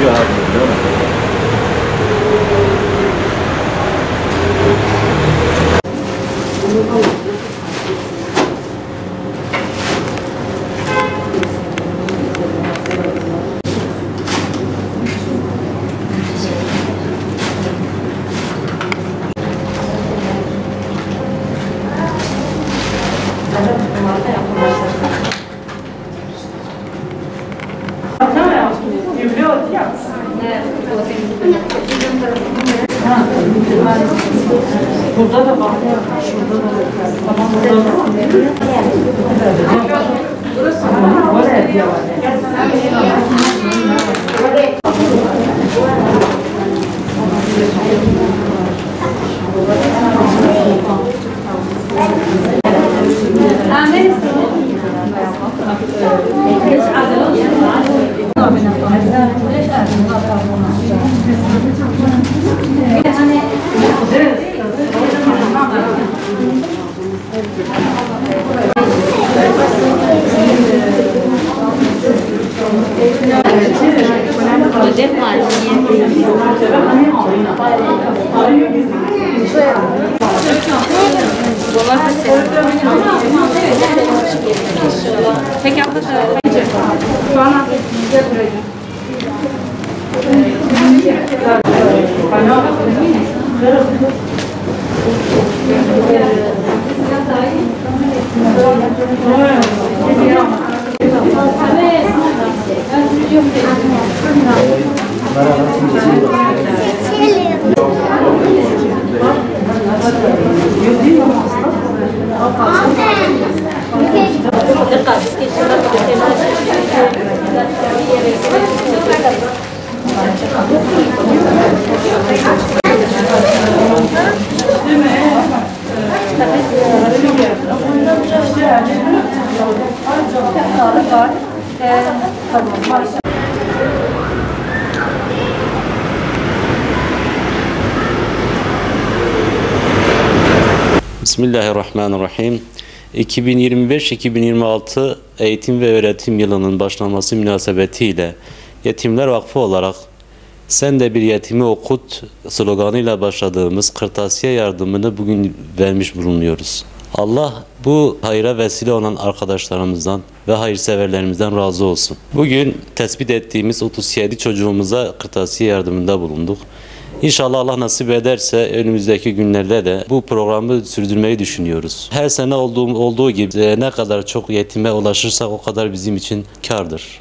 Gidiyor abi, biliyor musun? Burada da var. Şurada da var. Tamam, burada da var. Burası var. Oraya diyor. Peki abla da Bismillahirrahmanirrahim. 2025-2026 eğitim ve öğretim yılının başlaması münasebetiyle Yetimler Vakfı olarak "Sen de bir yetimi okut" sloganıyla başladığımız kırtasiye yardımını bugün vermiş bulunuyoruz. Allah bu hayra vesile olan arkadaşlarımızdan ve hayırseverlerimizden razı olsun. Bugün tespit ettiğimiz 37 çocuğumuza kırtasiye yardımında bulunduk. İnşallah Allah nasip ederse önümüzdeki günlerde de bu programı sürdürmeyi düşünüyoruz. Her sene olduğu gibi ne kadar çok yetime ulaşırsak o kadar bizim için kârdır.